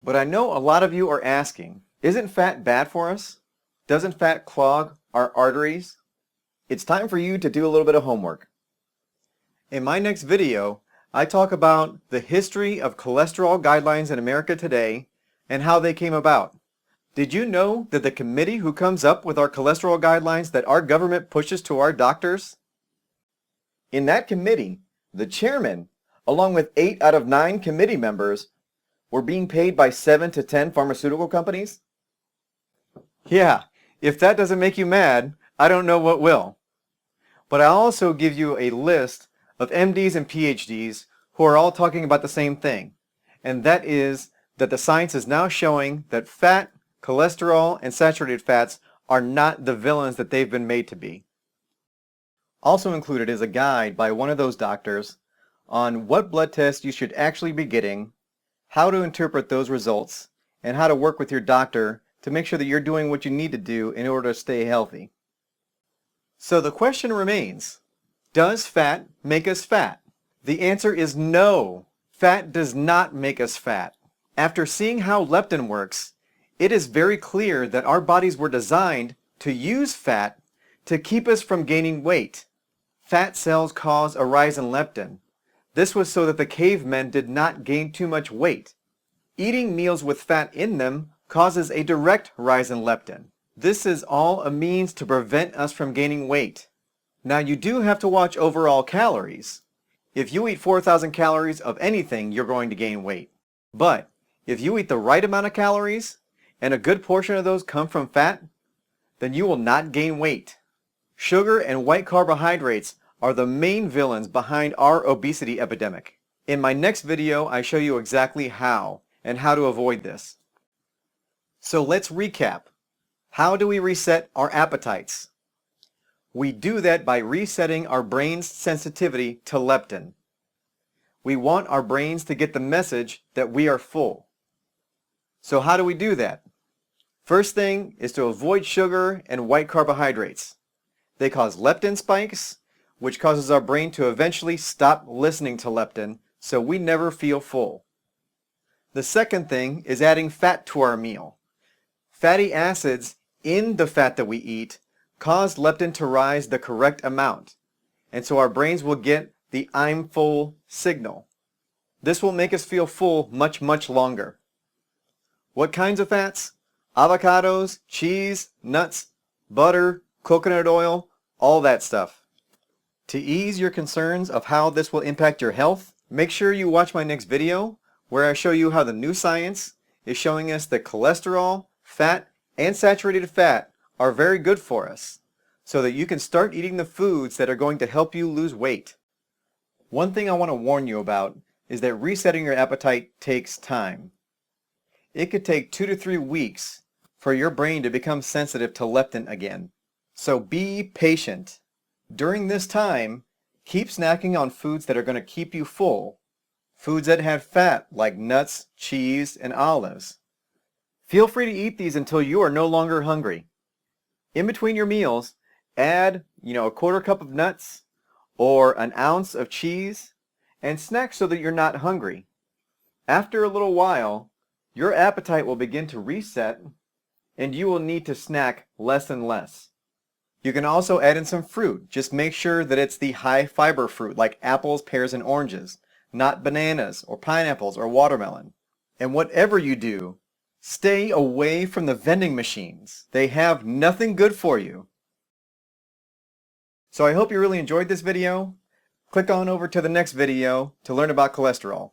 But I know a lot of you are asking, isn't fat bad for us? Doesn't fat clog our arteries? It's time for you to do a little bit of homework. In my next video, I talk about the history of cholesterol guidelines in America today and how they came about. Did you know that the committee who comes up with our cholesterol guidelines that our government pushes to our doctors? In that committee, the chairman, along with 8 out of 9 committee members, were being paid by 7 to 10 pharmaceutical companies? Yeah, if that doesn't make you mad, I don't know what will. But I'll also give you a list of MDs and PhDs who are all talking about the same thing, and that is that the science is now showing that fat, cholesterol, and saturated fats are not the villains that they've been made to be. Also included is a guide by one of those doctors on what blood tests you should actually be getting, how to interpret those results, and how to work with your doctor to make sure that you're doing what you need to do in order to stay healthy. So the question remains, does fat make us fat? The answer is no. Fat does not make us fat. After seeing how leptin works, it is very clear that our bodies were designed to use fat to keep us from gaining weight. Fat cells cause a rise in leptin. This was so that the cavemen did not gain too much weight. Eating meals with fat in them causes a direct rise in leptin. This is all a means to prevent us from gaining weight. Now you do have to watch overall calories. If you eat 4,000 calories of anything, you're going to gain weight. But if you eat the right amount of calories, and a good portion of those come from fat, then you will not gain weight. Sugar and white carbohydrates are the main villains behind our obesity epidemic. In my next video, I show you exactly how and how to avoid this. So let's recap. How do we reset our appetites? We do that by resetting our brain's sensitivity to leptin. We want our brains to get the message that we are full. So how do we do that? First thing is to avoid sugar and white carbohydrates. They cause leptin spikes, which causes our brain to eventually stop listening to leptin, so we never feel full. The second thing is adding fat to our meal. Fatty acids in the fat that we eat cause leptin to rise the correct amount, and so our brains will get the "I'm full" signal. This will make us feel full much longer. What kinds of fats? Avocados, cheese, nuts, butter, coconut oil, all that stuff. To ease your concerns of how this will impact your health, make sure you watch my next video where I show you how the new science is showing us that cholesterol, fat, and saturated fat are very good for us, so that you can start eating the foods that are going to help you lose weight. One thing I want to warn you about is that resetting your appetite takes time. It could take 2 to 3 weeks for your brain to become sensitive to leptin again. So be patient. During this time, keep snacking on foods that are going to keep you full. Foods that have fat like nuts, cheese, and olives. Feel free to eat these until you are no longer hungry. In between your meals, add, a 1/4 cup of nuts or an ounce of cheese and snack so that you're not hungry. After a little while, your appetite will begin to reset and you will need to snack less and less. You can also add in some fruit. Just make sure that it's the high fiber fruit like apples, pears, and oranges, not bananas or pineapples or watermelon. And whatever you do, stay away from the vending machines. They have nothing good for you. So I hope you really enjoyed this video. Click on over to the next video to learn about cholesterol.